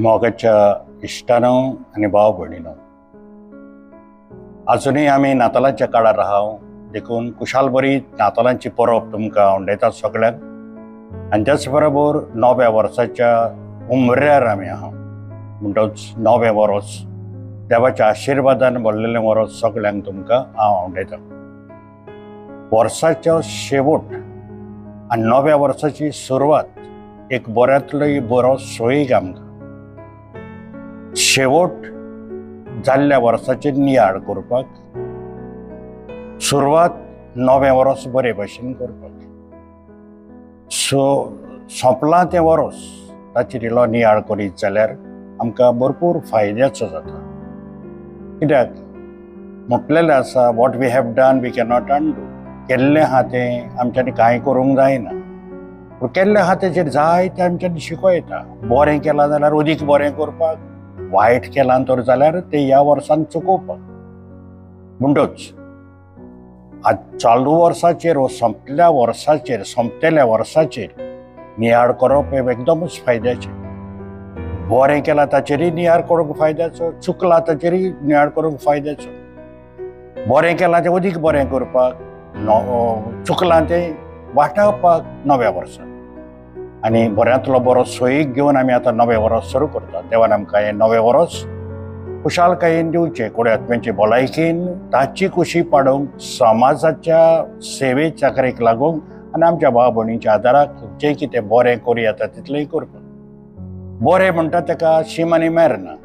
मोगाच्या इश्टानो आनी भाव भयणीनो, अजुनूय आमी नातालांच्या काळार आहांव, देखून कुशाल बरी नातालांची परब तुमकां आवडयता सगळ्यांक. आनी त्याच बरोबर नव्या वर्साच्या उमऱ्यार आमी आहांव. म्हणटच नवें वर्स देवाच्या आशिर्वादान भरलेलें वर्स सगळ्यांक तुमकां हांव आवडयता. वर्साचो शेवट आनी नव्या वर्साची सुरवात एक बऱ्यांतलोय बरो सोयीक आमकां. शेवट जाल्ल्या वर्साचेर नियाळ करपाक, सुरवात नवें वर्स बरे भशेन करपाक. सोंपलां तें वर्स ताचेर इल्लो नियाळ करीत जाल्यार आमकां भरपूर फायद्याचो जाता. कित्याक म्हटलेलें आसा, what we have done we cannot undo अनडू. केल्लें आहा तें आमच्यांनी कांय करूंक जायना, पूण केल्लें आहा तेचेर जाय तें आमच्यांनी शिको येता. बरें केलां जाल्यार अदीक बरें करपाक, वायट केलां तर जाल्यार तें ह्या वर्सान चुकोवपाक. म्हणटच आज चालू वर्साचेर वा सोंपतेल्या वर्साचेर नियाळ करप हें एकदमच फायद्याचें. बरें केलां ताचेरय नियाळ करूंक फायद्याचो, चुकलां ताचेरय नियाळ करूंक फायद्याचो. बरें केलां तें अदीक बरें करपाक, चुकलां तें वाटावपाक नव्या वर्सान. आनी बऱ्यांतलो बरो सोयीक घेवन आमी आतां नवें वर्स सुरू करतात. देवान आमकां हें नवें वर्स खुशालकायेन दिवचें, कुड्यात्म्याचे भलायकेन ताची खुशी पाडूंक, समाजाच्या सेवे चाकरेक लागूंक आनी आमच्या भाव भयणींच्या आदाराक जें कितें बरें करूं येता तितलेंय करपाक. बरें म्हणटा ताका शीम आनी मेर ना.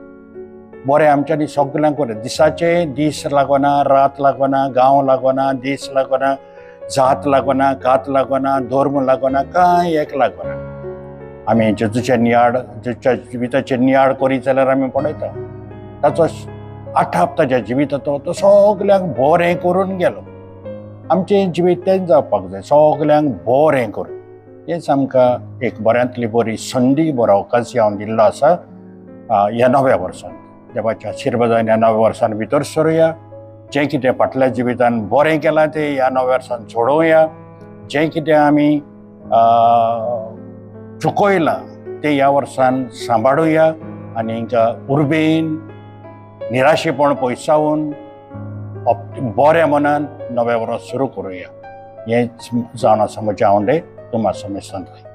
बरें आमच्यांनी सगळ्यांक बरें. दिसाचे दीस लागना, रात लागना, गांव लागना, देश लागना, जात लागना, कात लागना, धर्म लागना, कांय एक लागना. आमी जेजूच्या जिविताचेर नियाळ करीत जाल्यार आमी पळयता ताचो आठाप ताच्या जिविताचो तो सगल्यांक बरें करून गेलो. आमचें जिवीत तेंच जावपाक जाय, सगल्यांक बरें करून. हेच आमकां एक बऱ्यांतली बरी संदी, बरो अवकाश हांव दिल्लो आसा ह्या नव्या वर्सान. देवाच्या आशिर्वादान ह्या नव्या वर्सान भितर सरुया. जें कितें फाटल्या जिवितान बरें केलां तें ह्या नव्या वर्सान सोडोवया. जें कितें आमी चुकयलां तें ह्या वर्सान सांबाळुया आनी उर्बेन निराशेपण पयसावून बऱ्या मनान नवें वर्स सुरू करुया. हेंच जावन आसा म्हजें हांवडें तुम्हा समेत सांगता.